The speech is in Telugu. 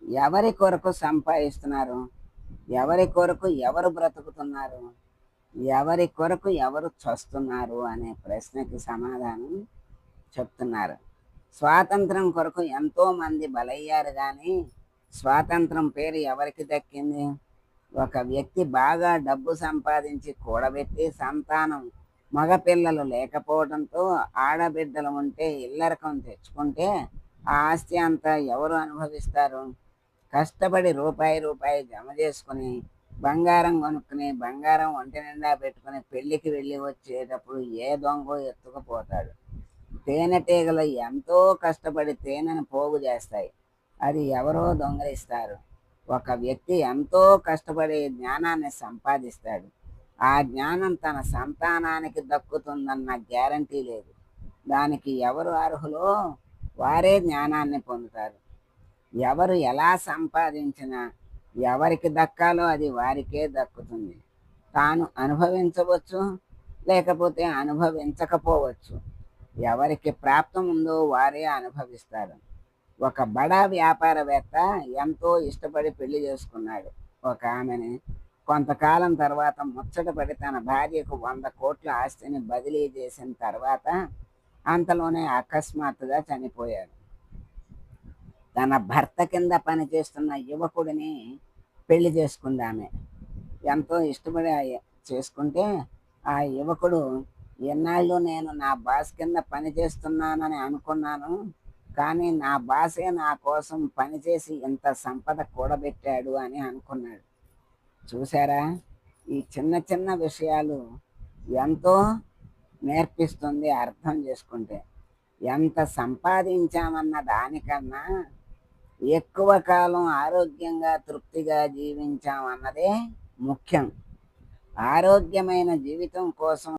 ఎవరి కొరకు సంపాదిస్తున్నారు? ఎవరి కొరకు ఎవరు బ్రతుకుతున్నారు? ఎవరి కొరకు ఎవరు చస్తున్నారు అనే ప్రశ్నకి సమాధానం చెప్తున్నారు. స్వాతంత్రం కొరకు ఎంతోమంది బలయ్యారు గానీ, స్వాతంత్రం పేరు ఎవరికి దక్కింది? ఒక వ్యక్తి బాగా డబ్బు సంపాదించి కూడబెట్టి సంతానం మగపిల్లలు లేకపోవడంతో ఆడబిడ్డలు ఉంటే ఇల్లరకం తెచ్చుకుంటే ఆ ఆస్తి అంతా ఎవరు అనుభవిస్తారు? కష్టపడి రూపాయి రూపాయి జమ చేసుకుని బంగారం కొనుక్కుని బంగారం ఒంటి నిండా పెట్టుకుని పెళ్ళికి వెళ్ళి వచ్చేటప్పుడు ఏ దొంగో ఎత్తుకుపోతాడు. తేనెటీగలు ఎంతో కష్టపడి తేనెను పోగు చేస్తాయి, అది ఎవరో దొంగలిస్తారు. ఒక వ్యక్తి ఎంతో కష్టపడి జ్ఞానాన్ని సంపాదిస్తాడు, ఆ జ్ఞానం తన సంతానానికి దక్కుతుందన్న గ్యారంటీ లేదు. దానికి ఎవరు అర్హులో వారే జ్ఞానాన్ని పొందుతారు. ఎవరు ఎలా సంపాదించినా ఎవరికి దక్కాలో అది వారికే దక్కుతుంది. తాను అనుభవించవచ్చు, లేకపోతే అనుభవించకపోవచ్చు. ఎవరికి ప్రాప్తం ఉందో వారే అనుభవిస్తారు. ఒక బడా వ్యాపారవేత్త ఎంతో ఇష్టపడి పెళ్లి చేసుకున్నాడు ఒక ఆమెని. కొంతకాలం తర్వాత ముచ్చటపడి తన భార్యకు 100 కోట్ల ఆస్తిని బదిలీ చేసిన తర్వాత అంతలోనే అకస్మాత్తుగా చనిపోయాడు. తన భర్త కింద పనిచేస్తున్న యువకుడిని పెళ్లి చేసుకుంది ఆమె. ఎంతో ఇష్టపడి చేసుకుంటే ఆ యువకుడు, ఎన్నాళ్ళు నేను నా బాస్ కింద పని చేస్తున్నానని అనుకున్నాను, కానీ నా బాసే నా కోసం పనిచేసి ఇంత సంపద కూడబెట్టాడు అని అనుకున్నాడు. చూసారా, ఈ చిన్న చిన్న విషయాలు ఎంతో నేర్పిస్తుంది అర్థం చేసుకుంటే. ఎంత సంపాదించామన్న దానికన్నా ఎక్కువ కాలం ఆరోగ్యంగా తృప్తిగా జీవించామన్నదే ముఖ్యం. ఆరోగ్యమైన జీవితం కోసం